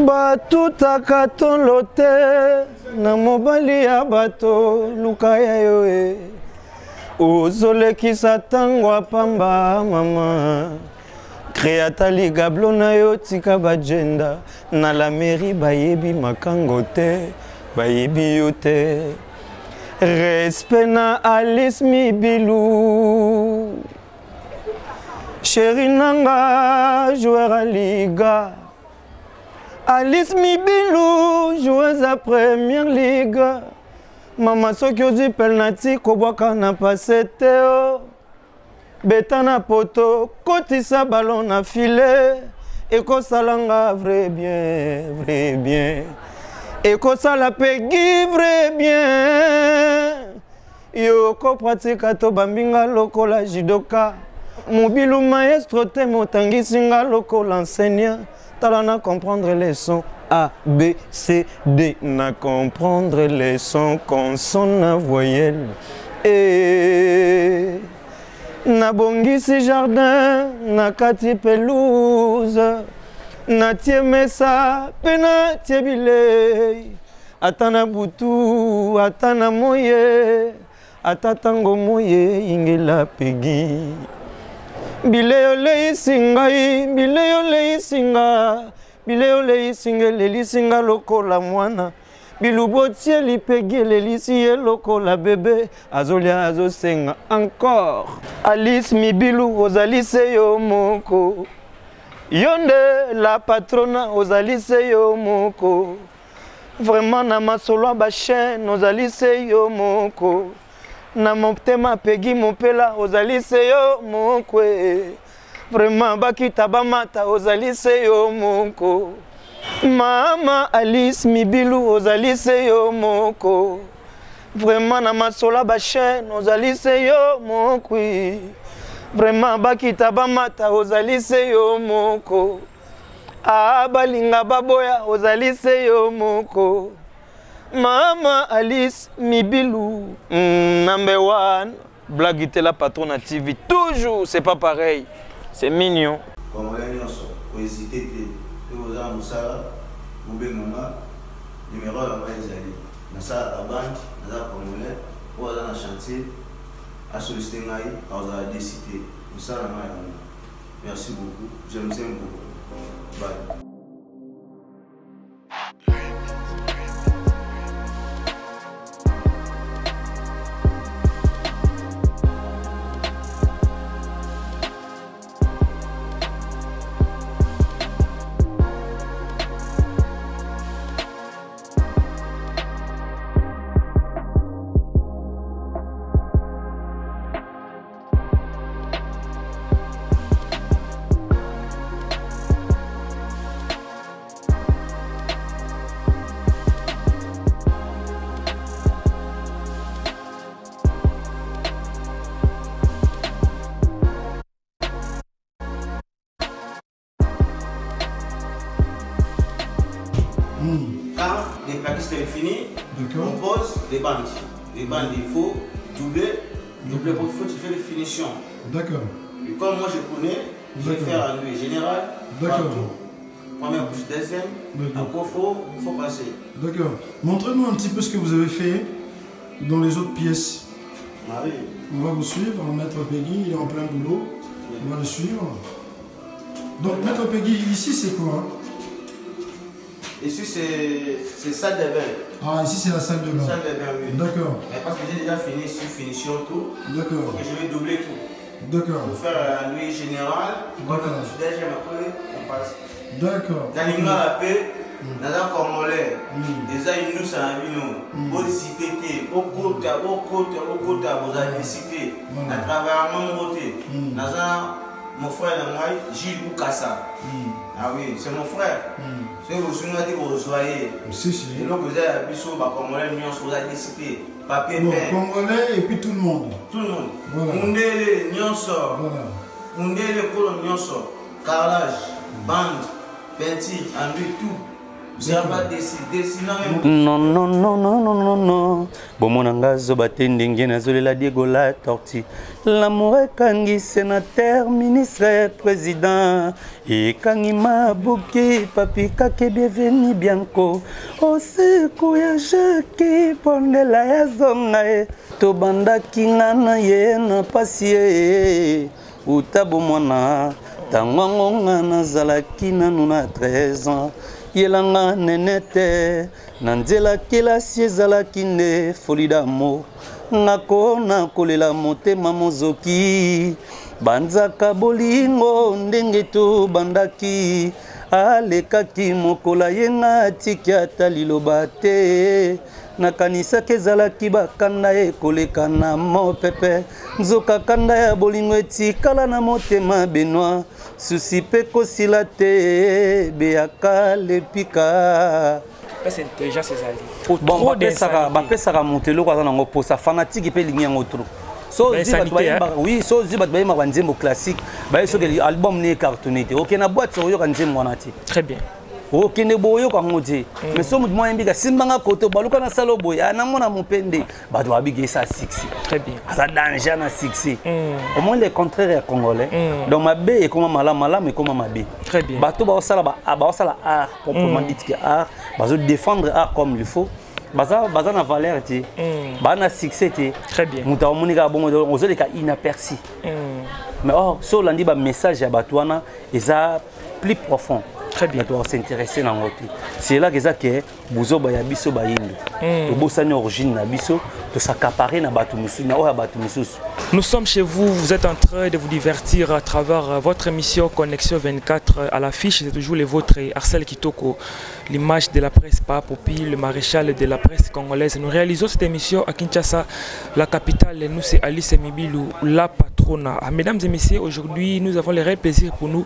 batutaka tolo te na mobali ya bato luka ya yo e ozolekisa ntango apamba mama créata ligablo na yo tika bajenda na la mairie bayebi makango te bayebi yo te respect na Alice Mibilou chéri nanga joueur à liga Alice Mibilou joueuse à première ligue mama soki ozwi penalty kobwaka na pase te o beta na poto kotisa ballon na filet ekosalanga vrai bien ekosala pegi vrai bien yo kopratika to bambinga lokola judoka Mobilu maestro te motangisinga lokola enseignant tala na comprendre les sons A, B, C, D na comprendre les sons consonne voyelle et na bongisi jardin na kati pelouse na tie mesa pena tie bilei atana butu atana moye atatango moye ingela pegi bileyo leisingai bileyo leisinga bileyo leisinga lelisinga lokola mwana bilubo tie lipegi lelisi ye lokola bebe azolia azosenga encore Alice Mibilou ozalise yo moko yonde la patrona ozalise yo moko vraiment na masolo ba chaîne ozalise yo moko na motema pegi mopela ozalise yo moko vraiment bakita bamata ozalise yo moko mama Alice Mibilou ozalise yo moko vraiment na masolo ba chaîne ozalise yo moko vraiment bakita bamata ozalise yo moko balinga baboya ozalise yo moko mama Alice Mibilou number one blague la patronne à TV toujours c'est pas pareil c'est mignon comme on a hésité aux gens ça mama numéro la ezali na ça la banque na congolais ou dans chantier à solliciter ngai à décider ça na merci beaucoup je vous aime beaucoup bye. Quand les plaquistes sont finis, on pose les bandes. Les bandes, il faut doubler pour tu fais les finitions. D'accord. Et comme moi je connais, je vais faire en lui général. D'accord. Première bouche, deuxième. Encore il faut passer. D'accord. Montrez-nous un petit peu ce que vous avez fait dans les autres pièces. Ah oui. On va vous suivre, Maître Peggy, il est en plein boulot. Oui. On va le suivre. Donc Maître Peggy, ici c'est quoi? Ici c'est salle de bain. Ah, ici c'est la salle de bain. Salle de bain, oui. D'accord. Mais parce que j'ai déjà fini sur finition tout. D'accord. Donc je vais doubler tout. D'accord. Pour faire la nuit générale. D'accord. Deuxième après, on passe. D'accord. Dans l'Inga la paix, dans la Congolais, déjà ils nous sont venus. Pour citer, au côté, vous avez cité. À travers mon côté. Dans mon frère et moi, Gilles Boukassa. Ah oui, c'est mon frère. C'est vous souvenez que vous soyez. Si, si. Et donc vous avez appuyé sur le Congolais, vous avez décidé. Papier, bon, Congolais et puis tout le monde. Tout le monde. Voilà. Mundele, Nyonso. Voilà. Mundele, Kolo, Nyonso. Carrelage, bande, peinture, enduit, tout. Vous n'avez pas décidé, sinon même... Non, non, non, non, non, non, non. Bon, mon angazo batendenge nazole la Diego la torti. L'amour est kangi sénateur, ministre, président. Et kangi mabuki, papi kake bienveni bianco. Osiku ya jaki, ponde la ya zonga. Tobanda kingana ye na pasie. Utabo mwana, tangonga na zalaki na nuna 13 ans. Yelanga nenete nanzela kila siezala kinde folie d'amour ngako na kolela motema mozoki banzaka bolingo ndenge to bandaki alekaki mokola yenga tiki ata liloba te nakanisa kezalaki bakanda ekoleka na mopepe nzoka kanda ya bolingo etikala na motema Benoît susi pe kosila te beyaka lepika. C'est intelligent ces alliés. Bon, bapesaka motelo kwa nango posa fanatique pe lingi yango trop. So oui, so zibat ba ma nzembo classique, ba so que album ne cartonné. OK na boîte so yo kan nzembo wana ti. Très bien. OK ne boyo kwa ngoti. Mais so mutu moyen bika simbanga koto baluka na salo boya na mona mupende ba doit bigé ça 6. Très bien. Ça danger na 6. Au moins le contraire congolais. Donc ma B est comme mala mais comme ma B. Très bien. Bato ba sala art proprement dit que art, ba défendre art comme il faut. Baza na valeur ti. Ba na succès ti. Très bien. Muta monika bongo ozo leka inaperçu. Mais oh, so landi ba message ya batwana eza plus profond. Très bien. Tu dois s'intéresser dans l'autre. C'est là que ça que buzo ba ya biso ba yindu. To bosani origine na biso, to s'accaparer na batu musu na oya batu musu. Nous sommes chez vous, vous êtes en train de vous divertir à travers votre émission Connexion 24 à l'affiche. C'est toujours les vôtres, Arcel Kitoko, l'image de la presse Papopi, le maréchal de la presse congolaise. Nous réalisons cette émission à Kinshasa, la capitale. Nous, c'est Alice Mibilou, la patronne. Mesdames et messieurs, aujourd'hui, nous avons le réel plaisir pour nous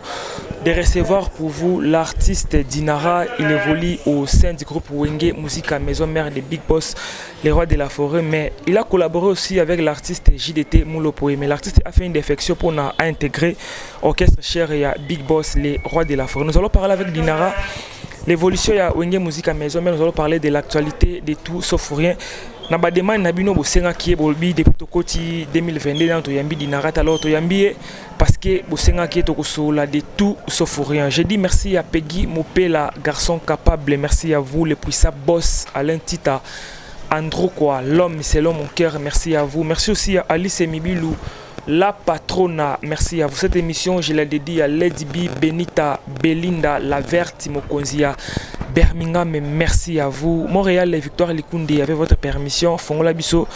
de recevoir pour vous l'artiste Dinara. Il évolue au sein du groupe Wenge Musica Maison Mère de Big Boss, les rois de la forêt. Mais il a collaboré aussi avec l'artiste JDT Moulopoé. Mais l'artiste a fait une défection pour intégrer Orchestre Cher et Big Boss, les rois de la forêt. Nous allons parler avec Dinara. L'évolution de Wenge Musica Maison Mère. Nous allons parler de l'actualité de tout sauf rien. Nabadema Nabino Bosenga qui est Bolbi depuis Tokoti 2022 dans Toyambi Dinara alors Toyambi parce que Bosenga qui est Tokosola de tout sauf rien. Je dis merci à Peggy Mopela, garçon capable. Merci à vous, le puissant boss Alain Tita, Andro quoi, l'homme selon mon cœur. Merci à vous. Merci aussi à Alice Mibilou, la patronne. Merci à vous. Cette émission, je l'ai dédiée à Lady B, Benita, Belinda, La Verte, Mokonzia, Birmingham. Merci à vous. Montréal et Victoire Likundi, avec votre permission, Fongola Bisso,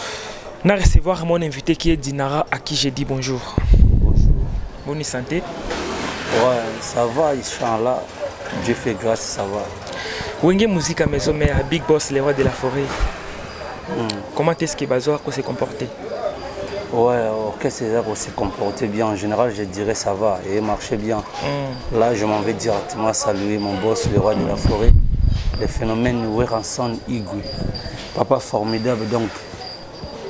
na recevoir mon invité qui est Dinara, à qui j'ai dit bonjour. Bonjour. Bonne santé. Ouais, ça va, Inch'Allah. Dieu fait grâce, ça va. Wenge Musica Maison Mère, Big Boss, les rois de la forêt. Comment est-ce que Bazoa s'est comporté? Ouais, orchestre s'est comporté bien. En général, je dirais ça va et marchait bien. Là, je m'en vais directement saluer mon boss, le roi de la forêt. Le phénomène Weranson Igui. Papa formidable, donc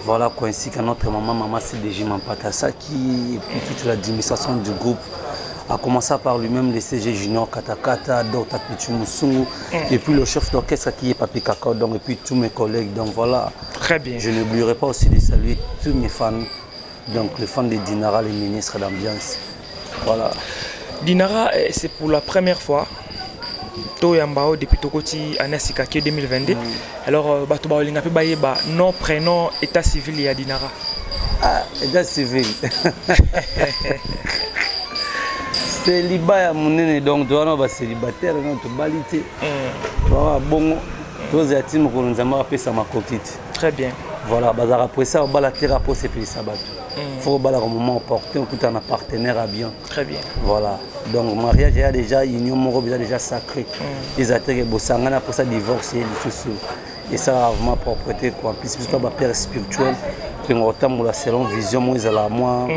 voilà, ainsi que notre maman CDG Mampatassa, qui et puis toute l'administration du groupe, a commencé par lui-même le CG Junior Katakata, Dr Pichu Musungu, et puis le chef d'orchestre qui est Papi Kakao, donc, et puis tous mes collègues. Donc voilà. Très bien. Je n'oublierai pas aussi de saluer tous mes fans, donc les fans de Dinara, les ministres d'ambiance. Voilà. Dinara, c'est pour la première fois. Toyambao depuis Tokoti Anasikaki 2022. Alors, Batouba Olingapi Bayeba, nom, prénom, état civil et Dinara. Ah, état civil. Célibat à mon nez, donc tu vas célibataire, tu vas balité. Tu vas bon, tu vas être un peu de ça ma coquette. Très bien. Voilà, après ça, on va la terre pour se payer ça. Il faut que au moment opportun, tout un partenaire à bien. Très bien. Voilà. Donc, le mariage est déjà, union moro déjà sacré. Les attaques, Bossangana pour ça divorcer, et ça a vraiment propreté quoi. Puis c'est plutôt ma père spirituel. Puis on entend la salon vision, moi ils ont moins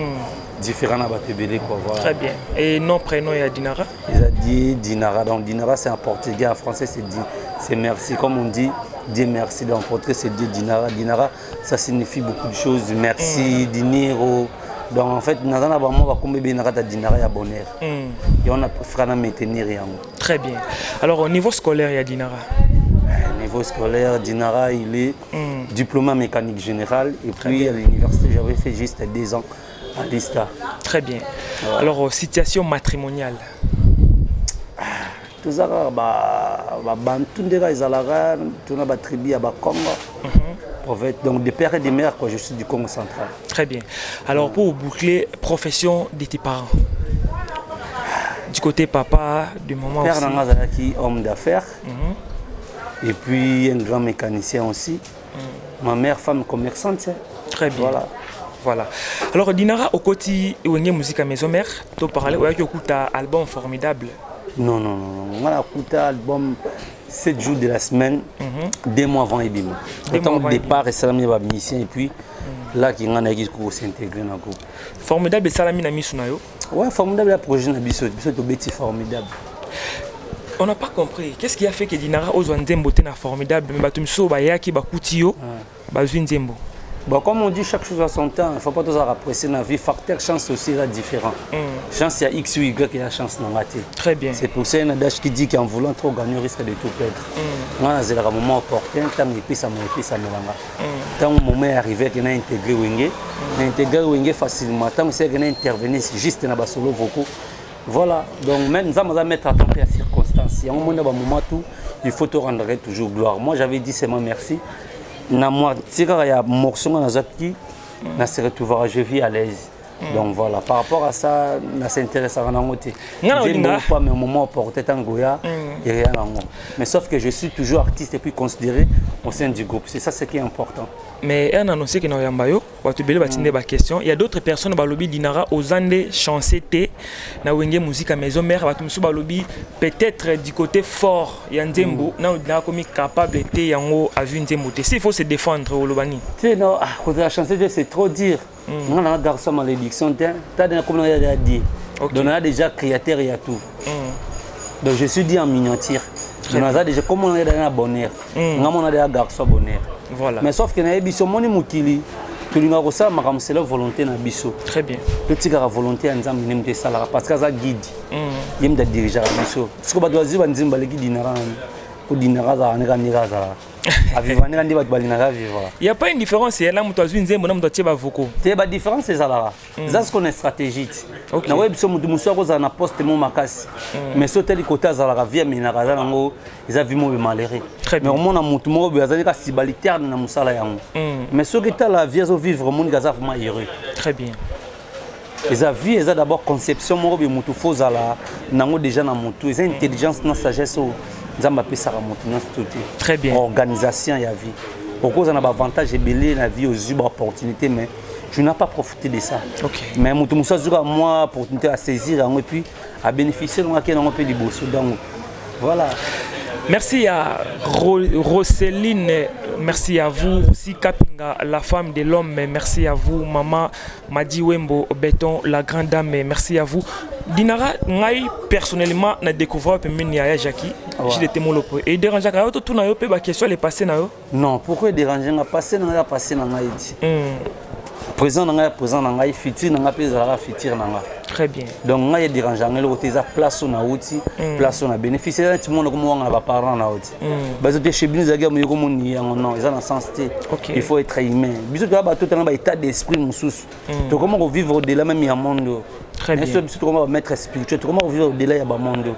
différent à Batebele quoi. Voilà. Très bien. Et nom prénom et Dinara? Ils ont dit Dinara. Donc Dinara c'est en portugais, en français c'est merci. Comme on dit, Dieu merci. Dans le portugais c'est Dieu Dinara. Dinara ça signifie beaucoup de choses. Merci, dinero. Donc en fait, nous avons combien de dinara à bonheur. Et on a préféré maintenir. Très bien. Alors au niveau scolaire, il y a dinara. Au niveau scolaire, dinara, il est diplômé en mécanique générale. Et puis à l'université, j'avais fait juste 2 ans à l'ISTA. Très bien. Alors situation matrimoniale. Tout ça, donc des pères et des mères, je suis du Congo central. Très bien. Alors pour boucler, profession de tes parents. Du côté papa, du maman père aussi. Père qui homme d'affaires. Et puis un grand mécanicien aussi. Ma mère, femme commerçante. Très bien. Voilà. Alors Dinara, au côté où il y a musique à maison mère, tu parlais, où il y a un album formidable. Non. On a écouté l'album 7 jours de la semaine, 2 mois avant Ebima. Au départ, et Salami va musicien et puis là, il y a un qui s'intégrer dans le groupe. Formidable et Salami n'a mis sur Nayo. Ouais, formidable le projet Nabiso. C'est formidable. On n'a pas compris. Qu'est-ce qui a fait que Dinara ose un Nzembo est formidable, mais Batumso, Bayaki, Bakutio, Bazui Nzembo. Bon, comme on dit, chaque chose à son temps, il ne faut pas tout ça apprécier dans la vie. Facteur chance aussi est différent. Chance, il y a X ou Y qui a chance dans la tête. Très bien. C'est pour ça qu'il y a un adage qui dit qu'en voulant trop gagner, on risque de tout perdre. Moi, c'est le moment opportun, tant que ça me tant que le moment est arrivé, qu'il a intégré Wenge. Il a intégré Wenge facilement. Tant que c'est qu'il a intervenu juste dans le solo vocal. Voilà. Donc, même nous allons mettre à tomber à circonstances. Il y a un moment où il faut te rendre toujours gloire. Moi, j'avais dit seulement merci. Moi, il y a un morceau qui se retrouve, je vis à l'aise. Donc voilà, par rapport à ça, on s'intéresse à un côté. Je ne sais pas, mais au moment où porter un Goya, il n'y a rien à moi. Mais sauf que je suis toujours artiste et puis considéré au sein du groupe. C'est ça ce qui est important. Mais on a annoncé que dans Yambayo, il y a d'autres personnes qui ont lobby Dinara aux Andes chancer na wenge musique à maison mère peut-être du côté fort il y a Nzembo na on comme capable de yango à une Nzembo s'il faut se défendre au Lobani. Non, côté la chanson c'est trop dire. On a un garçon malédiction t'as déjà comme on a dit. Donc on a déjà créateur et tout. Donc je suis dit en miniature. On a déjà comme on a déjà bonheur. On a déjà garçon bonheur. Voilà. Mais sauf que na biso moni mukili tout le monde ça m'a c'est la volonté na biso. Très bien. Petit gars volonté nzambe nemte sala parce que ça guide. Yem da dirigeant biso. Parce que ba dozi ba nzimba le guide dinara ko dinara za ne kanira za. A vivre ne kandi ba balina vivre. Il y a pas une différence il y a là mutu azwi nzembo na mutu tieba voko. C'est ba différence c'est ça là. Ça ce qu'on est stratégie. Na web so mutu muso ko za na poste mo makasi. Mais so tel côté za la vie mais na kaza nango ils vu mo malheureux. Mais au moins na mutu mo be azali ka sibalitaire na musala yango. Mais ceux qui la vie zo vivre mon gaza vraiment heureux. Très bien. Les avis ils ont d'abord conception mo be mutu fo za la nango déjà na mutu ils ont intelligence na sagesse. Très bien. Organisation et la vie. Pourquoi on a avantage et belé la vie aux yeux opportunités mais je n'ai pas profité de ça. Okay. Mais moi opportunité à saisir et puis à bénéficier de moi qui est dans peu de bourse. Voilà. Merci à Roseline, merci à vous aussi Kapinga, la femme de l'homme, merci à vous Maman Madi Wembo Béton, la grande dame, merci à vous. Dinara, ngai personnellement na découvert pemeni ya Jackie, j'ai été mon lopo. Et déranger ka tout na yo pe ba question les passer na yo. Non, pourquoi déranger na passer na ngai. Présent na ngai présent na ngai futur na ngai pe zara futur na ngai. Très bien. Donc ngai déranger ngai le côté za place na outi, place na bénéficier tout le monde comme on va parler na outi. Ba zo te chez binu za ga mo comme ni non, ils ont un sens té. Il faut être humain. Biso to ba tout na état d'esprit mususu. To comment vivre au-delà même ya monde. Très bien. Comment mettre spirituel, comment vivre au-delà du monde.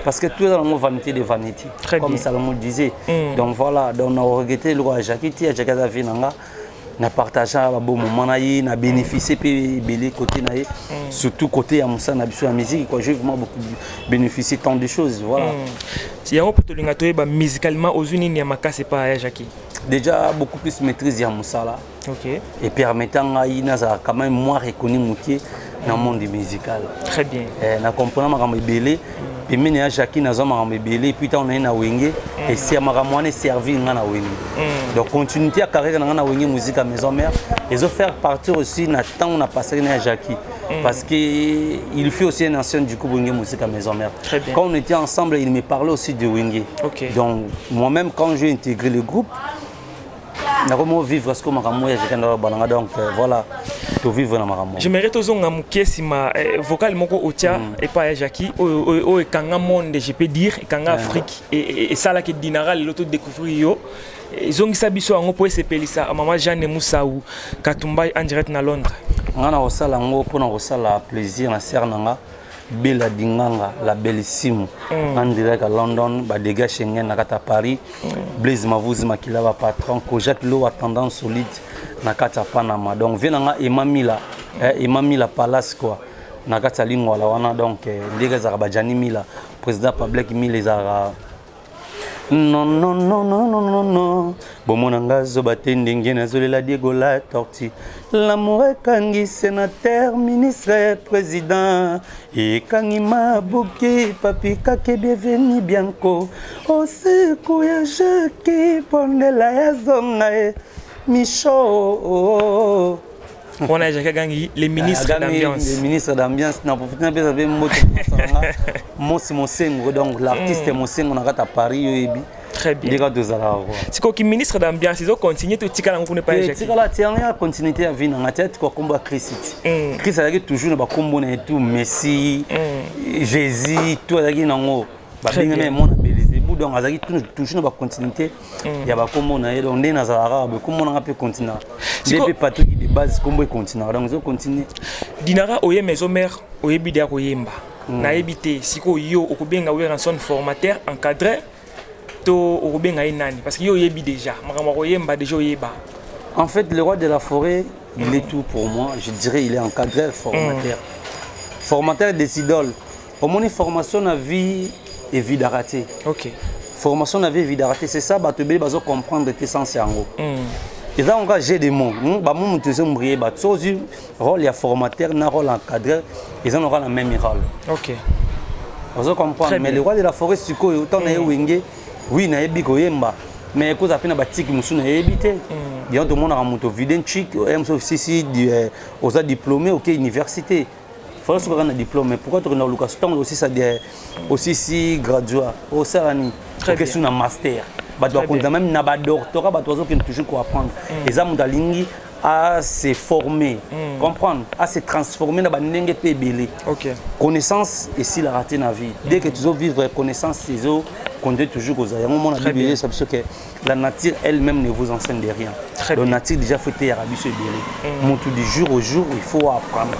Parce que tout est dans la vanité de vanité. Comme Salomon disait. Donc voilà, donc on a regretté le roi Jackie, Jackie a vu na partagé un bon moment, na bénéficié de côté surtout côté à Moussa na biso la musique quoi, j'ai vraiment beaucoup bénéficié tant de choses, voilà. Si y a un peu de musicalement aux unis ni amaka c'est pas Jackie. Déjà beaucoup plus maîtrise ya Moussa là. OK. Et permettant à Inaza quand même moins reconnu moutier dans le monde musical. Très bien. Na comprenant ma belé et mena ya Jackie na zama ma belé puis on est na wenge et c'est ma moine servir na wenge. Donc continuité à carrière na wenge musique à maison mère et zo faire partir aussi na temps on a passé na Jackie parce que il fait aussi un ancien du coup wenge musique à maison mère. Quand on était ensemble il me parlait aussi de wenge. Okay. Donc moi-même quand j'ai intégré le groupe na comment vivre ce que ma donc voilà. to vivre na makambo. J'aimerais tozonga mukesi ma vocal moko otia et pas Jackie o kanga monde je peux dire kanga Afrique et ça là que Dinara l'auto découvrir yo zongisa biso ngo po sepelisa mama Jeanne Moussaou Katumba en direct na Londres. Ngana osala ngo pona osala plaisir na ser nanga Bella Dinganga la bellissime en direct à London ba dégâts Schengen na kata Paris Blaise Mavuzi makila ba patron ko Jacques Lo a tendance solide na kata Panama donc venanga Emamila Palace quoi na kata lingwala wana donc ndega za Bajani Mila président Pablek Mila za non non non non non non non bomonanga zo batendenge na zolela Diego la torti l'amour kangi sénateur ministre président et kangi mabuki papi kake bienvenue bianco au secours ya Jackie pondela ya zonga Michaud. On a déjà gagné les ministres d'ambiance. Les ministres d'ambiance, n'a pas fait moi c'est mon single, donc l'artiste est mon single, on a à Paris. Très bien. C'est quoi qui ministre d'ambiance, ils ont continué tout tika na ngone pa échec. Tika la tianga continuité à vie na tête quoi combat Christ. Christ a toujours ba combo na tout Messi, Jésus, tout a nango. Ba bingame mon Belzébuth donc azaki toujours ba continuité ya ba combo na donc ndé na za arabe combo na pe continuer. Depuis partout de base combo continuer donc zo continuer. Dinara oye maison mère oye bidia ko yemba. Na ebité siko yo okubenga we ranson formateur encadré. Parce qu'il y a déjà. En fait, le roi de la forêt, il est tout pour moi. Je dirais il est encadré, formateur. Formateur des idoles. Au moins, formation à vie et vie d'arrêter. Ok. Formation à vie et vie d'arrêter, c'est ça, tu dois comprendre tes sens en haut. Et là, on a j'ai des mots. Rôle il formateur, un rôle encadré, ils auront le même rôle. Ok. Vous comprenez. Mais le roi de la forêt, c'est quoi? Autant de oui, na ebi koyemba mais cause apena batiki musuna ebité bien tout le monde a moto viden chic si aux diplômé OK université faut se prendre un diplôme mais pourquoi tu as Lucas Stone aussi ça aussi si graduat au sarani OK sur un master ba doit compter même na ba doctorat ba toujours toujours quoi apprendre les amis d'alingi à se former comprendre à se transformer dans ba ndenge pe belé OK connaissance et si la rater na vie dès que tu veux vivre connaissance ces eaux comptez toujours aux ayants mon avis c'est parce que la nature elle-même ne vous enseigne de rien la nature déjà fait à rabis se belé mon tout du jour au jour il faut apprendre.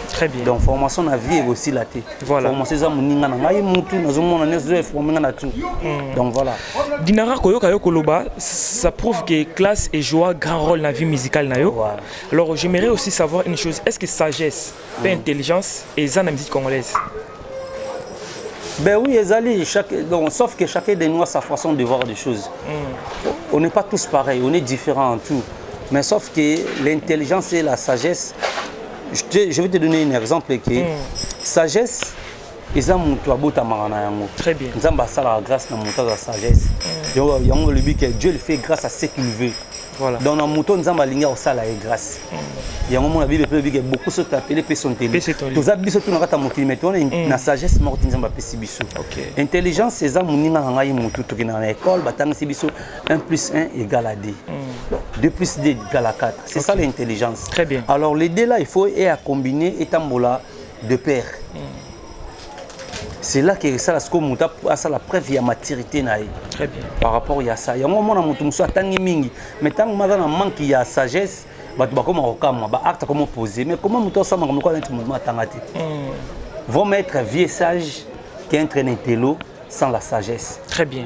Très bien. Donc formation na vie est aussi la thé. Voilà. Formation ça moninga na ngai mutu na zo mona nezo formé na tout. Donc voilà. Dinara koyoka yokoloba ça prouve que classe et joie grand rôle dans la vie musicale na yo. Voilà. Alors j'aimerais aussi savoir une chose, est-ce que sagesse et intelligence et ça dans la musique congolaise? Ben oui, donc, sauf que chacun de nous a sa façon de voir des choses. On n'est pas tous pareils, on est différents en tout. Mais sauf que l'intelligence et la sagesse, je vais te donner un exemple qui sagesse, ils ont très bien. Ils ont la grâce à la sagesse. Dieu le fait grâce à ce qu'il veut. Voilà. Dans la moto, nous avons la grâce. Il y a un moment où la Bible beaucoup de appelés personnes télé. Tous les bisous qui n'ont mais la sagesse morte nous avons appelé bisous. Intelligence, c'est ça mon ina hangai mutu qui dans l'école, batang c'est bisous 1 + 1 égale à 2. 2 + 2 égale à 4. C'est ça l'intelligence. Très bien. Alors les deux là, il faut à combiner et tambola de pair. C'est là que ça la preuve il y a maturité naïe. Très bien. Par rapport à ça, il y a un moment où on a tangi mingi, mais tant que on manque il y a sagesse, bah tu vas comment recammer, bah acte comment poser, mais comment on ça comme quoi tu me tangati. Vont mettre vieux sage qui entraîne un télo sans la sagesse. Très bien.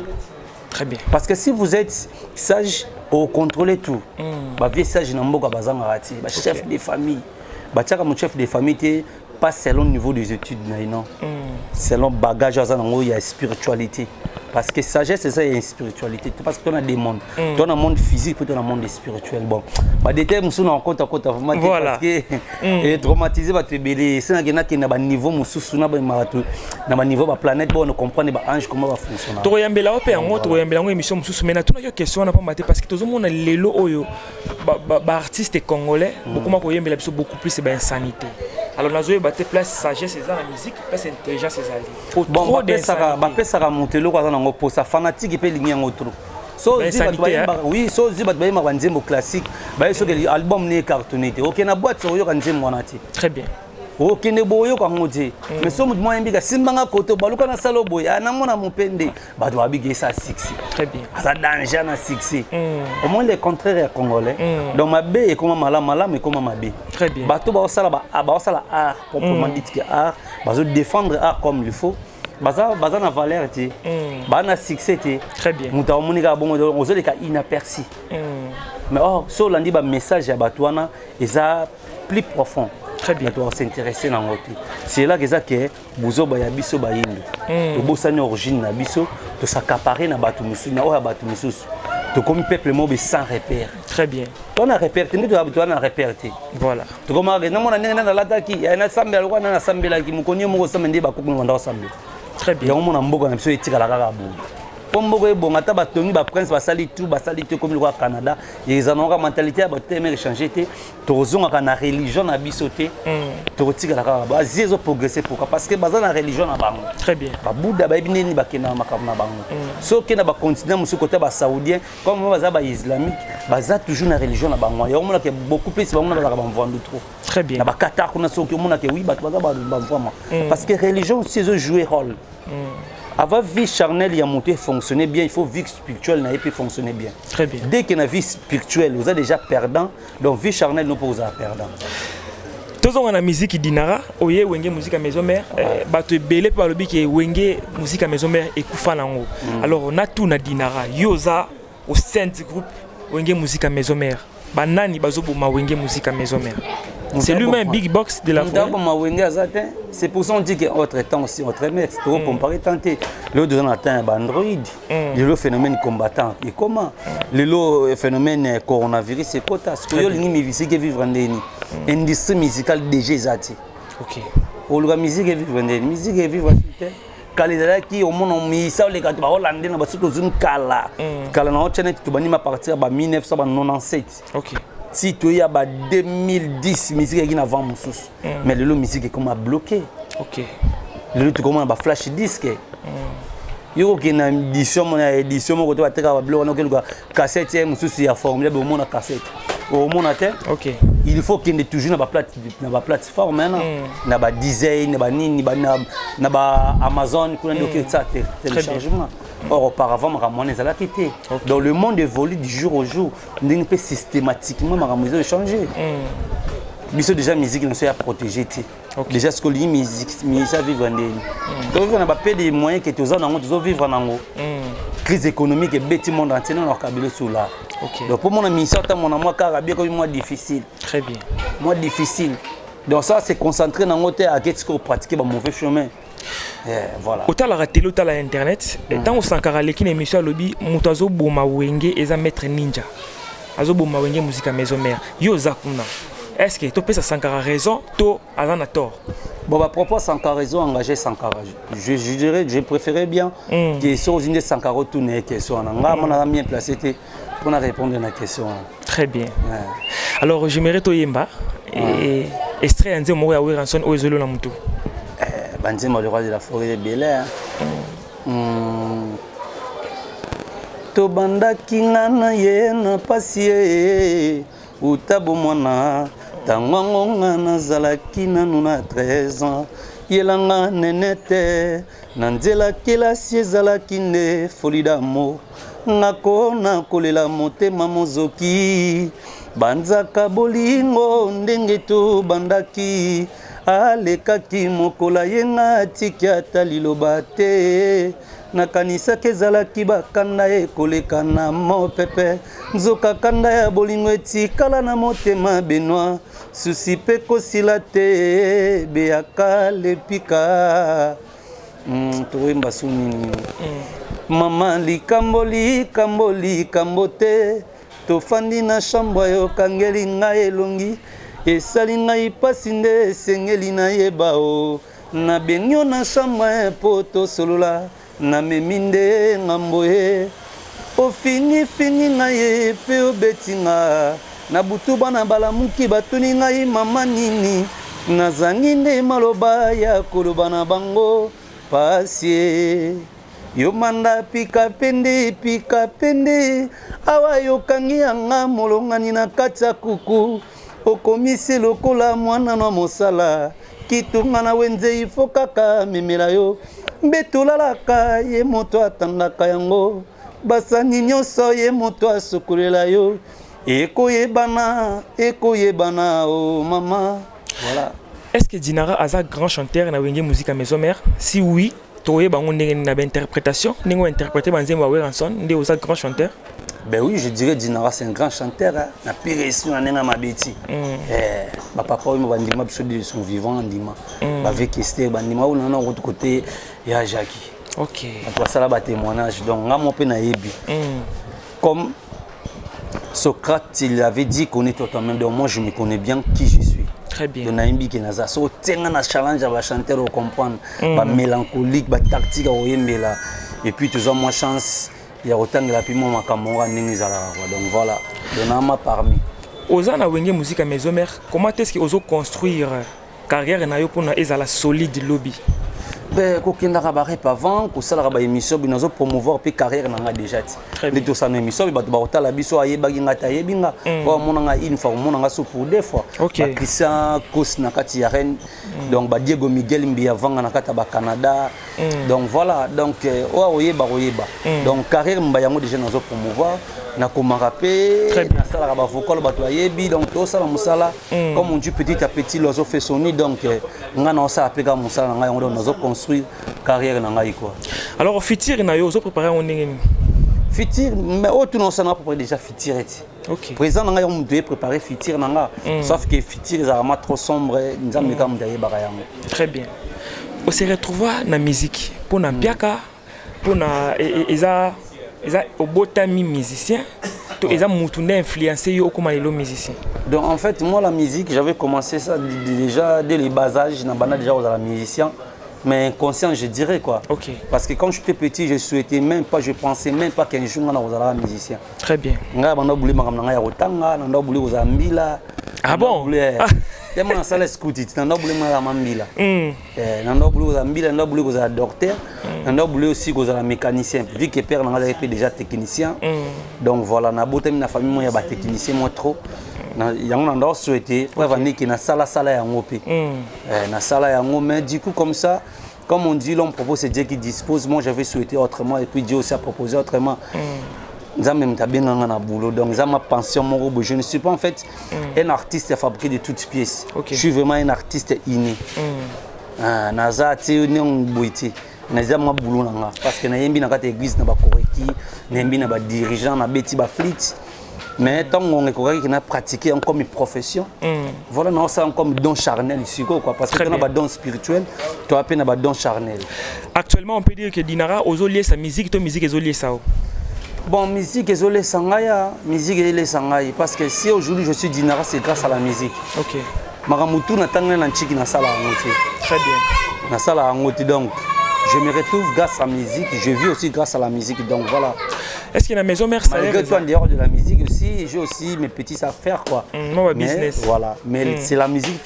Très bien. Parce que si vous êtes sage, vous contrôlez tout. Bah vieux sage n'a pas besoin de bah chef de famille, bah tu as comme chef de famille pas selon le niveau des études, non. Selon le bagage, il y a spiritualité. Parce que sagesse, c'est ça, il y a une spiritualité. Parce que tu as des mondes. Tu as un monde physique, puis tu as un monde spirituel. Bon, des termes sont en compte à compte. Parce que traumatisé, tu es belé. C'est un niveau, un niveau de la planète, on comprend les anges comment va fonctionner. Tu as une émission, mais tu as une question parce que tout le monde est artiste congolais, beaucoup plus de insanité. Alors, nous avons une place sagesse dans la musique, place intelligence. Bon, ça va monter le pour sa fanatique et peut ligner en autre. Oui, so zi bat bayema banzembo classique, baye so que album ne cartonné. OK na boîte so yo kanzembo wanati. Très bien. OK ne boyo kwa ngoti. Mais so mutu moyen bika simbanga koto baluka na salo boya na mona mupende bato abige sa 6. Très bien. Ça danger na 6. Au moins le contraire congolais. Donc ma B est comme mala mais comme ma B. Très bien. Bato ba sala art proprement dit que art, bazo défendre art comme il faut. Baza na valeur ti. Bana succès ti. Très bien. Muta monika bongo ozole ka inaperçu. Mais so landi ba message ya batwana eza plus profond. Très bien. Tu dois s'intéresser dans l'autre. C'est là que ça que buzo ba ya biso ba yindo. To bosani origine na biso, to s'accaparer na batu musu na oya batu musu. To comme peuple mobe sans repère. Très bien. On a repère, tu dois na repère. Voilà. To comme na mona na lata ki na sambe alwa na sambe la ki mukonyo mo sambe ndi ba ko nganda sambe. Très bien. Ya mona mboka na biso etika la kaka bu. Pombo e bonga ta batongi ba prince basali tout comme le roi Canada, ils en ont mentalité à bater mais changer té tozonga kana religion na bisoté. To tika la kaka ba zezo progresser pourquoi parce que baza na religion na bango. Très bien. Ba Bouddha ba bineni ba kena makam na bango. So ke na ba continent musu côté ba saoudien comme baza ba islamique, baza toujours na religion na bango. Ya mona ke beaucoup plus bango na ba vendre trop. Très bien. Na ba Qatar kuna so ke mona ke oui ba baza ba vraiment parce que religion c'est jouer rôle. Avant vie charnelle, il y a monté fonctionner bien, il faut vie spirituelle et puis fonctionner bien. Très bien. Dès que la vie spirituelle, vous êtes déjà perdant, donc vie charnelle nous pose à perdant. Tous on a musique dinara, oye wenge musique à maison mère, bato belé par le bic et wenge musique à maison mère et kufanango. Alors on a tout na dinara, yoza au saint groupe wenge musique à maison mère. Banani bazobo ma wenge musique à maison mère. C'est lui-même Big Box de la forêt. C'est pour ça qu'on dit qu'autre temps aussi, autre mec, c'est trop comparé tenter. Le deux ans atteint Android, le phénomène combattant. Et comment le phénomène coronavirus, c'est quoi? Parce que les musiques qui vivent en industrie musicale déjà zati. Ok. Ou la musique qui vivent en musique qui vivent en Kalidala qui au monde on mis ça les gars ba hollandais na ba surtout une kala. Kala na autre net tu bani ma partir ba 1997. Ok. Si tu y a 2010 musique qui n'avant musus mais le musique comme a bloqué. OK. Le tu comment ba flash disque. Yo qui na édition mon édition mon côté ba teka ba bloqué on que cassette musus ya formule au monde na cassette. Au monde à terre. OK. Il faut qu'il ait toujours na ba plateforme maintenant. Na ba design na ba nini na ba Amazon qu'on a que ça téléchargement. Or, auparavant, Maramouane a quitté. Donc, le monde évolue du jour au jour. On peut systématiquement Maramouane changer. Mais c'est déjà musique qui est protégée. Déjà, ce que les musique, ça vivre en ligne. Donc, on n'a pas des moyens que tous les vivre en Ango. Crise économique et bête monde entier dans leur cabine sous là. Donc, pour mon ami, ça, mon amour, carabie comme moi difficile. Très bien. Moi difficile. Donc, ça, c'est concentré dans l'hôtel à qu'est-ce qu'on pratique un mauvais chemin. Voilà. Autant la télé, autant la internet. Tant au Sankara, l'équipe émission lobby, Moutazo Boma Wenge et un maître ninja. Azo Boma Wenge musique à maison mère. Yo Zakuna. Est-ce que tu peux Sankara raison, to Azana tort? Bon, bah, propos Sankara raison, engagé Sankara. Je dirais, je préférais bien que sur une Sankara tourner question. On a bien placé pour répondre à la question. Très bien. Alors, j'aimerais to Yemba et extrait un zémo à Wiranson ou Zolo Namutu. Banzema le roi de la forêt de Bel-Air. Tobanda kingana ye na pasie utabo mwana tangwangonga na zalaki nanu na 13 ans yelanga nenete na nzela kelasi ezalaki nde folie d'amour ngako na kolela motema mozoki banzaka bolingo ndenge tobandaki alekaki mokola yenga atiki ata liloba te nakanisaki ezalaki bakanda ekoleka na mopepe nzoka kanda ya bolingo etikala na motema Benoît susi mpe kosila te beyaka lepika toyemba su nini mama likambo likambo likambo te tofandi na shambwa yo kangeli ngai elongi esali ngai pasi nde esengeli nayeba o nabengi na shambwa po tosolola namemi nde ngambo ye ofinifini ngai mpe obeti nga na butu bana balamuki batuni ngai mama nini nazangi nde maloba ya koloba na bango pasi yo manda pika pende awa yokangi yanga molongani na kati ya kuku okomisi lokola mwana na mosala kitunga na wenze ifo kaka memela yo mbetulalaka ye moto atandaka yango basani nyonso ye moto asukulela yo ekoyebana oh mama. Voilà. Est-ce que Dinara a un grand chanteur na wenge musique à maison mère? Si oui, toye bango ndenge na interprétation, ningo interpréter banzemba Weranson, ndé oza grand chanteur? Ben oui, je dirais Dinara c'est un grand chanteur hein. Na pire ici on a mabeti. Ba papa oui bandima biso de son vivant ndima. Ba avec Esther bandima ou na autre côté ya Jackie. OK. Donc ça là ba témoignage donc nga mon pe na yebi. Comme Socrate il avait dit qu'on est totalement donc moi je me connais bien qui je suis. Très bien. Donc naimbi ke naza so tenga na challenge ba chanteur au comprendre ba mélancolique ba tactique au yembela et puis tu as moins chance il y a autant de la piment makamora ndenge zala donc voilà donama parmi oza na wenge musique à maison mère comment est-ce que ozo construire carrière na yo pour na ezala solide lobby? Ben kokenda ka ba rep avant ko sala ba émission binazo promouvoir pe carrière na nga déjà ti de tout ça na émission ba ba otala biso ayeba ngata yebinga ko mona nga une fois mona nga so pour deux fois ba Christian Kos na kati ya Rennes donc ba Diego Miguel Mbi avant na kata ba Canada donc voilà donc oyeba donc carrière mba yango déjà nazo promouvoir na komaka pe na sala ba vocal ba to yebi donc to sala musala comme on dit petit à petit lozo fait sonner donc nga na ça apeka musala nga yango nazo construire carrière na ngai quoi. Alors Fitir na yo zo préparer on ndenge Fitir mais autre non ça n'a pas déjà Fitir et OK. Présent na on doit préparer Fitir na nga sauf que Fitir est vraiment trop sombre nzambe ka mdaye ba yango. Très bien. On se retrouve na musique pour na piaka pour na eza au botami musicien to eza mutu na influencer yo comme les musiciens. Donc en fait moi la musique j'avais commencé ça déjà dès les bas âges na bana déjà aux musicien mais inconscient je dirais quoi. OK. Parce que quand j'étais petit je souhaitais même pas je pensais même pas qu'un jour on allait musicien. Très bien. Nga bana buli makam na ya rotanga na ndo buli aux mbila. Ah bon? Tellement ça laisse écouter na ndo buli ma mbila. Na ndo buli aux mbila na ndo buli aux docteur na ndo buli aussi aux mécanicien vu que père na était déjà technicien. Donc voilà na botami na famille moi ya ba technicien moi trop. Yango na ndo souhaité pour venir qui na sala yango pe. Na sala yango mais du coup comme ça comme on dit l'homme propose c'est Dieu qui dispose moi j'avais souhaité autrement et puis Dieu aussi a proposé autrement. Même na boulot donc ça ma pension mon je ne suis pas en fait un artiste fabriqué de toutes pièces. Je suis vraiment un artiste inné. Naza ti non boiti naza ma boulot nanga parce que na yembi na kata église na ba koreki na yembi na ba dirigeant na beti ba flit mais tant on est correct na pratiquer comme une profession voilà non ça comme don charnel ici quoi parce que on a ba don spirituel tu as peine ba don charnel. Actuellement on peut dire que Dinara ozolier sa musique to musique ezolier ça. Bon, musique est les sangaya, musique est les sangaya parce que si aujourd'hui je suis Dinara c'est grâce à la musique. OK. Maramutu na tanga na chiki na sala ngoti. Très bien. Na sala ngoti donc je me retrouve grâce à la musique, je vis aussi grâce à la musique donc voilà. Est-ce que la maison mère ça malgré tout en dehors de la musique aussi, j'ai aussi mes petits affaires quoi. Mon business. Voilà, mais c'est la musique.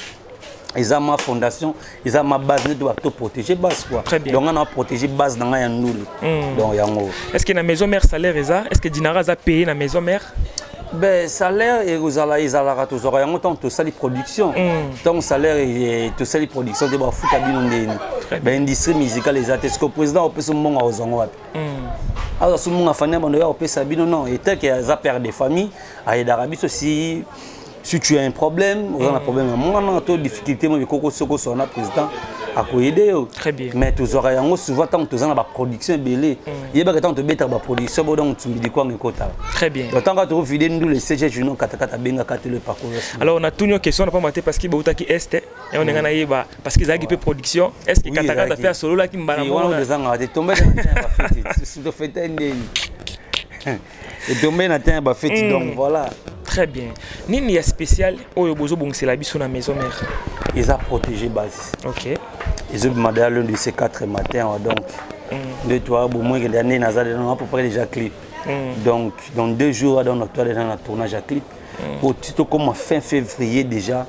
Ils ont ma fondation, ils ont ma base, ils doivent te protéger base quoi. Donc on a protégé base dans la nous. Donc yango. Est-ce que la maison mère salaire est-ce que Dinara a payé la maison mère? Ben salaire et vous allez ils allaient tous aurait tant to sali production. Tant salaire et to sali production de ba futa bino ndeni. Ben industrie musicale les artistes ko président au peso monga ozongo wapi. Alors ce monga fanya bando ya opesa bino non et tel que za père de famille à d'Arabie aussi. Si tu as un problème, on a un problème. Moi, on a des difficultés, mais Coco Soko, son président, a aider. Très bien. Mais tu auras souvent tant que tu as la production belée. Il y a tant de bêta la production, donc tu me dis quoi, très bien. Tant que tu as vidé nous les CG, je n'ai pas le parcours. Alors, on a toutes nos questions, on n'a pas maté parce qu'il y a qui est et on est gagné parce qu'ils ont équipé production. Est-ce que Kataka a fait solo là qui me balance? On a des ans à tomber et tomber dans un bafet donc voilà. Très bien. Nini est spécial au bozo bon c'est la biso na maison mère. Ils ont protégé base. OK. Ils ont demandé à l'un de ces 4 matins donc de toi au moins que l'année n'a à peu près déjà clip. Donc dans 2 jours dans notre tournage à clip. Au titre comme fin février déjà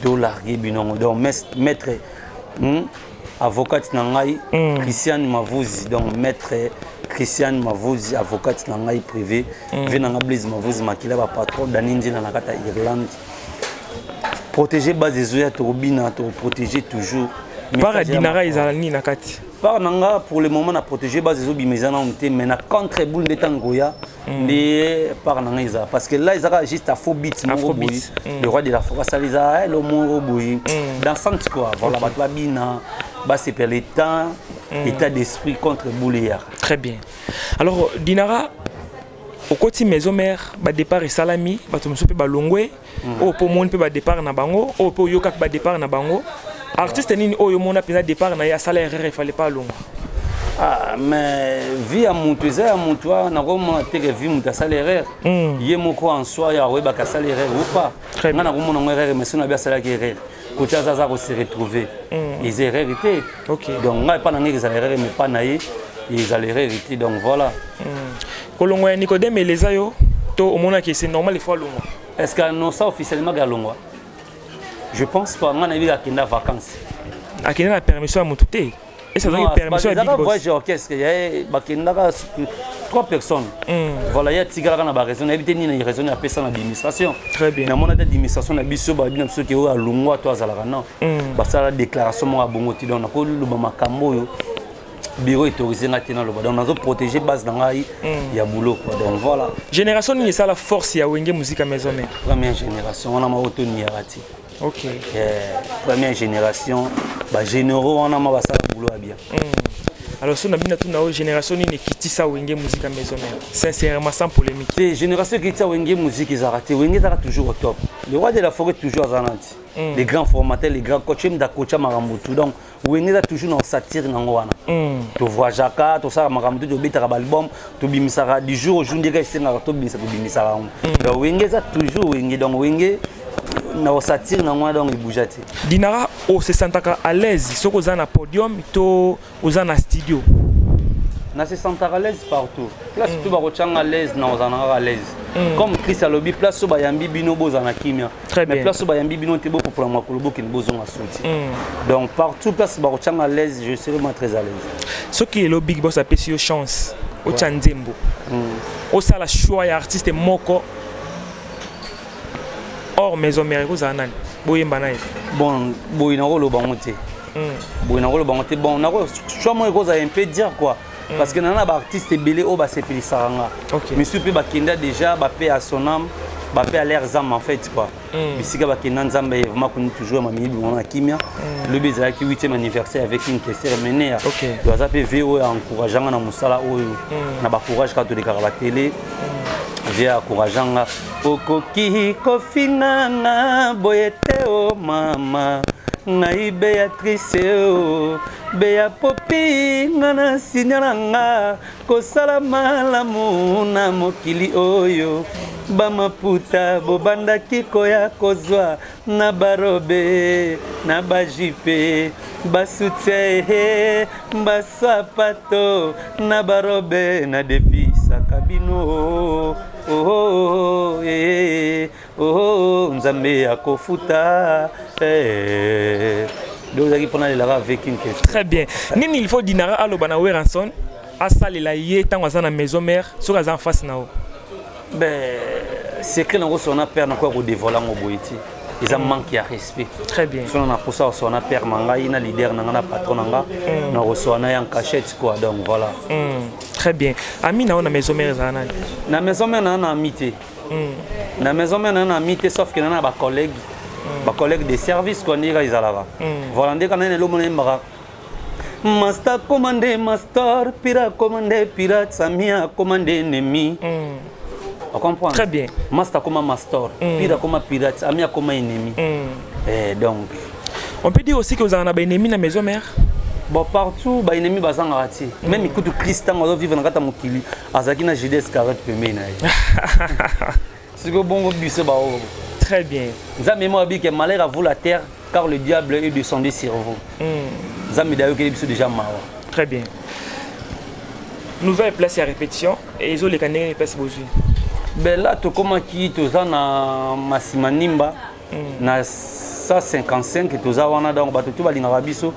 de larguer binongo donc mettre avocate nangai Christian Mavuzi donc maître Christian Mavuzi avocate nangai privé venanga Blaise Mavuzi makila ba patron daninji na nakata Irlande protéger base zoya to bina to protéger toujours par Dinara izalani nakati par nanga pour le moment na protéger base zo bimezana onté mais na contre boule de tangoya les par nanga isa parce que là ils ont juste à faux beat le roi de la forêt ça les a le mot boui dans sens quoi voilà ba bina ba c'est per le temps état d'esprit contre boulière. Très bien. Alors Dinara au côté maison mère ba départ et salami ba to msope ba longwe au po monde pe ba départ na bango au po yoka ba départ na bango artiste nini oyo mona pena départ na ya salaire il fallait pas longo. Ah mais vie à montuza à montoa na comment te vie muta salaire yé moko en soi ya weba ka salaire ou pas na na comment on erreur mais si on a bien salaire erreur ko tsaza ko se retrouver les erreurs étaient OK donc on pas na ngi salaire mais pas naïe ils allaient hériter donc voilà kolongo ya Nicodème les ayo to au mona que c'est normal il faut longo est-ce que non ça officiellement galongo je pense pas on a vu à kenda vacances à kenda la permission à montuté et ça donne permission à Big Boss voyage orchestre il y a bakenda 3 personnes voilà il y a tigara na ba raison éviter ni na raison à personne d'administration très bien na mona d'administration na biso ba bina biso ke o alungwa to azala non ba sala déclaration mo abongo ti donc na ko lu ba makambo yo bureau autorisé na tena lo ba donc nazo protéger base na ngai ya boulot quoi donc voilà génération ni ça la force ya wenge musique à maison mère première génération on a ma auto ni yarati OK première génération ba généraux on a ma basala boulot à bien alors si on a bien tout na génération ni kiti ça wenge musique à maison mère sincèrement sans polémique c'est génération qui t'a wenge musique ils a raté wenge sera toujours au top le roi de la forêt toujours à Zananti les grands formateurs les grands coachs da coacha marambutu donc wenge da toujours dans satire na ngwana to voix jaka to ça marambutu to beta album to bimisara du jour au jour ndeka isenga to bimisara donc wenge ça toujours wenge donc wenge na satire na ngwana donc il bougati Dinara o se sentaka à l'aise soko za na podium to oza na studio na se sentaka à l'aise partout place tout ba kochanga à l'aise na ozana à l'aise comme Chris Alobi place so ba yambi bino boza na kimia mais place so ba yambi bino te beaucoup pour la makolobo ki bozo na souti donc partout place ba kochanga à l'aise je serai moi très à l'aise ce qui est le Big Boss a pesi yo chance o Tchanzembo o ça la choix ya artiste moko or maison mère ko zanani boyemba na bon boyina ko lo bangote boyina ko lo bangote bon na ko choix moi ko za un peu dire quoi parce que nana ba artiste belé o ba sepeli saranga monsieur pe ba kenda déjà ba paix à son âme ba paix à leurs âmes en fait quoi bisika ba kenda nzambe vraiment qu'on toujours ma mibi on a kimia le bezala ki 8e anniversaire avec une cérémonie doit pe VO encourageant na musala o na ba courage ka to de ba télé via encourageant okoki kofinanga boyete o mama ngai Béatrice o Béa Popi ngana signalanga kosala malamu na mokili oyo bamaputa bobandaki koya kozwa na barobe na bajipe basute basapato na barobe na defisa kabino nzambe akofuta très bien nini il faut Dinara aloba na Weranson asalela ye tango aza na maison mère soki aza en face na o ben secret nango sona père na ko dévoiler ngo boyeti ils ont manqué à respect très bien sona na posa sona père mangai na leader na na patron nga na resona ya en cachette quoi donc voilà très bien ami na na maison mère za nani na maison mère na amité na maison mère na amité sauf que na ba collègue de service quoi ni ga izalaka voilà ndeka na lo mona mbaka master commandé master pira commandé pirate samia commandé ennemi on comprend très bien master comme master pira comme pirate amia comme ennemi donc on peut dire aussi que vous avez un ennemi na maison mère bon partout ba ennemi bazanga rati même écoute Christian on vivre na kata mokili azaki na JDS 40 pemé na c'est que bon bus ba très bien nzambe mo abi que malheur à vous la terre car le diable est descendu sur vous nzambe dayo ke biso déjà mawa très bien nouvelle place à répétition et ils ont les canets place bozu ben là to comment qui to za na Masimanimba na 155 to za wana donc bato to balinga biso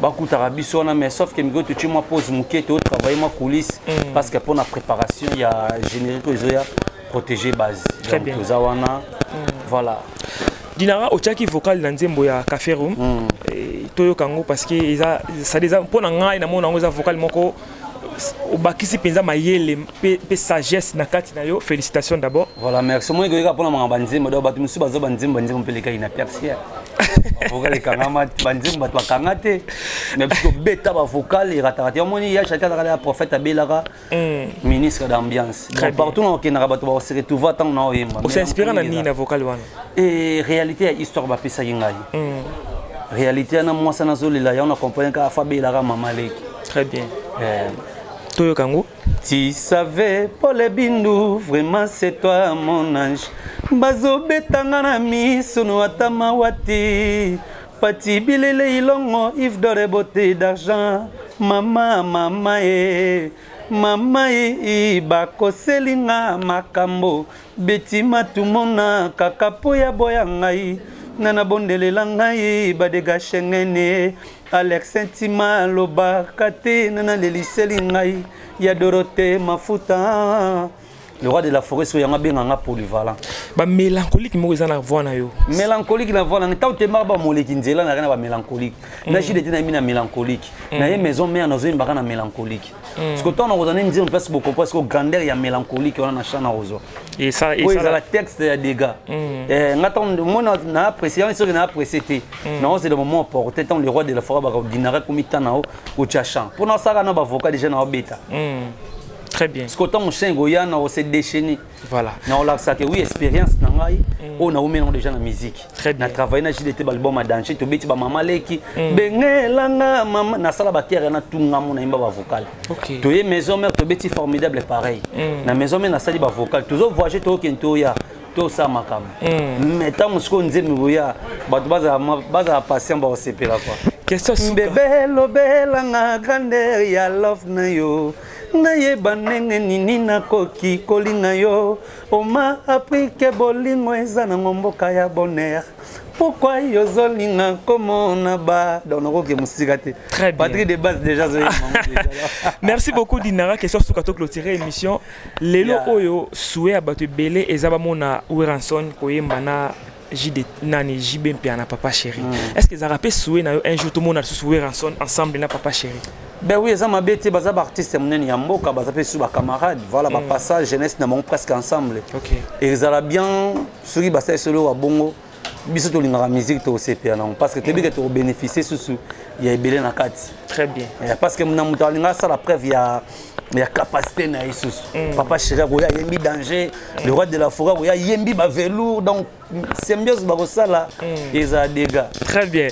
bakutaka biso wana mais sauf que miko tu moi pose muke to travailler ma coulisse parce que pour la préparation il y a générique ezoya protéger base donc toza wana voilà Dinara Ochaki vocal dans Nzembo ya Café Room toyo kango parce que ça déjà pour nanga na mona ngoza vocal moko obakisi penza mayele pe sagesse na kati na yo félicitations d'abord voilà merci moi goyeka pona manga banzembo do batu musu bazo banzembo peleka ina persia vocal kangama banzembo batu bakangate mais parce que beta ba vocal iratarati omoni ya chaka la prophète abelaka ministre d'ambiance donc partout on kenaka batu ba se retrouver tant na oyemba on s'inspire na ni na vocal wana et réalité ya histoire ba pesa yingai réalité na moi ça na zolela ya on accompagne ka fabelaka mama leki très bien Toyo Kango. Tu savais, Paul Bindu, vraiment c'est toi mon ange. Bazo betanga na misono atamawati. Pati bilele ilongo, if dore beauté d'argent. Mama, mama mama bako selinga makambo. Beti matumona kakapo ya boya ngai. Nana bondelela ngai badega shengene. Alex Sentima loba kate nana leliseli ngai ya Dorothée Mafuta le roi de la forêt so yanga benganga polyvalent ba mélancolique mo ezana voix na yo mélancolique na voix na ta utemba ba moleki nzela na ba mélancolique na jide tena mina mélancolique na ye maison mère na zo imbaka na mélancolique parce que toi on a dire parce que beaucoup parce que grandeur ya mélancolique on a chana rozo et ça la texte ya dégâts ngata moi na apprécié on na apprécié non c'est le moment opportun tant le roi de la forêt ba dinara komita na o chachan pour na saka na ba vocal déjà na beta très bien parce que tant mon chien goyana on s'est déchaîné voilà non là ça que oui expérience na ngai on a oménon déjà la musique na travailler na JDT album à danser to beti ba mama leki bengelanga mama na sala ba kere na tunga mo na imba ba vocal to ye maison mère to beti formidable pareil na maison mère na sali ba vocal toujours voyager to kento ya to sa makam mais tant musko nzemi boya bato baza patient ba osepela quoi question bébé lobela nga grandeur ya love na yo na ye banenge nini na koki kolinga yo oma appris que bolingo eza na mboka ya bonheur pourquoi yozolinga komona ba donc que musika te Patrick de base déjà merci beaucoup Dinara question sur kato clôturer émission lelo oyo souhait abatu belé ezaba mona Weranson koyemba na JD nani JB na papa chéri est-ce que ça rappelle souhait na un jour tout le monde a souhait Weranson ensemble na papa chéri ben oui ça m'a bêté baza artiste monene ya mboka baza pe sous ba camarades voilà ba passage jeunesse na mon presque ensemble et ça bien souri basa solo wa bongo biso to linga musique to CPA non parce que te bi que to bénéficier sous ya ebele na kati très bien parce que na muta linga ça la preuve ya capacité na isus papa chéri ko ya yembi danger le roi de la forêt ko ya yembi ba velours donc symbiose ba ko sala et a dégâts très bien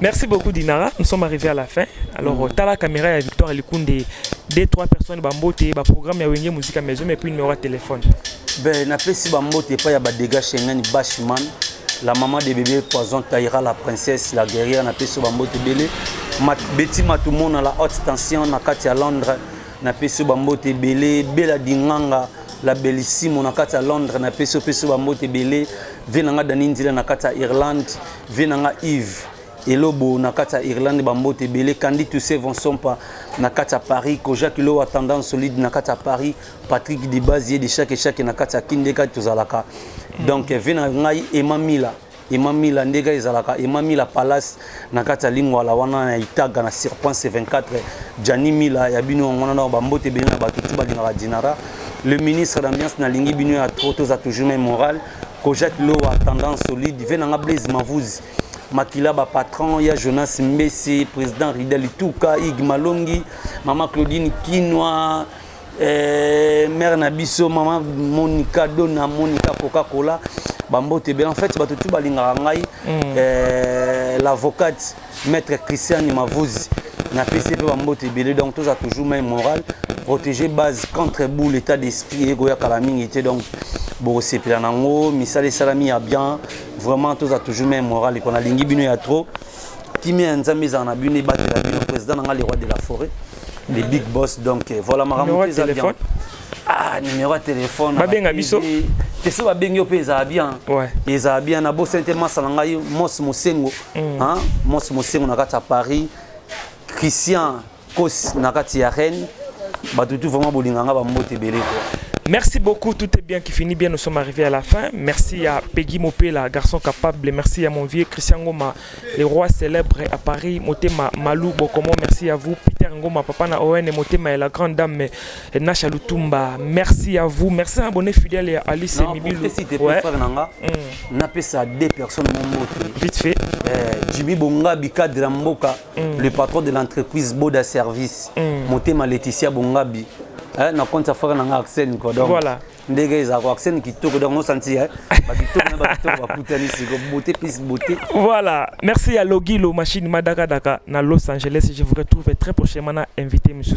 merci beaucoup Dinara nous sommes arrivés à la fin alors t'as la caméra ya Victor Elikunde deux trois personnes bambote ba programme ya wenge musique à maison mais puis numéro de téléphone ben na pesi bambote pas ya ba dégâts Schengen Bashman la maman de bébé poison Taïra la princesse la guerrière na pesi bambote belé Betty Matumona la haute tension na kati ya Londres na pesi bambote belé Bella Dinganga la bellissime na kati ya Londres na pesi bambote belé venanga Danindila na kati ya Irlande venanga Yves Elobo na kati ya Irlande bambote belé Candy Toussé Vonsompa na kati ya Paris Koja Kilo a tendance solide na kati ya Paris Patrick Dibazier de chaque na kati ya Kindeka tozalaka donc venanga Emamila ndega ezalaka Emamila Palace na kati ya Lingwala wana na Itaga na Serpent C24 Jani Mila ya bino ngona na bambote belé na batutu balinga Dinara le ministre d'ambiance na lingi bino ya trop za toujours même moral Koja Kilo a tendance solide venanga Blaise Mavouzi Makila ba patron ya Jonas Mbesi président Ridel Tuka Ig Malongi maman Claudine Kinwa mère Nabiso maman Monica Dona Monica Coca-Cola bambote ben en fait bato tout balinga ngai l'avocate maître Christian Mavouzi na PCP bambote belé donc tous a toujours même moral protéger base contre bout l'état d'esprit et goya kalamingi était donc bon c'est pila nango misale salami a bien vraiment tous a toujours même moral et qu'on a lingi bino ya trop timi nzambe za na bino battre la bino président nga le roi de la forêt les big boss donc voilà ma numéro de téléphone numéro de téléphone babenga biso teso babengi yo peza bien ouais eza bien na bo sente masala ngai mos mosengo hein mos mosengo na kati ya Paris Christian Kos nakati ya Rennes batutu vraiment bolinganga ba mbote belé quoi. Merci beaucoup, tout est bien qui finit bien, nous sommes arrivés à la fin. Merci à Peggy Mopela, garçon capable. Merci à mon vieux Christian Ngoma, les rois célèbres à Paris. Motema Malou Bokomo, merci à vous. Peter Ngoma, Papa na Owen et Motema et la grande dame Nacha Lutumba. Merci à vous. Merci à abonné fidèle et à Alice et Mibilou. Si tu peux faire nanga, n'a pas ça deux personnes mon vite fait. Jimmy Bonga Bika Dramboka, le patron de l'entreprise Boda Service. Motema Laetitia Bongabi. Na compte ça faire nanga accent quoi donc voilà ndege za ko accent qui to donc on senti ba to ba kutani siko beauté plus beauté. Voilà, merci à Logilo machine Madaka Daka na Los Angeles. Je vous retrouve très prochainement invité monsieur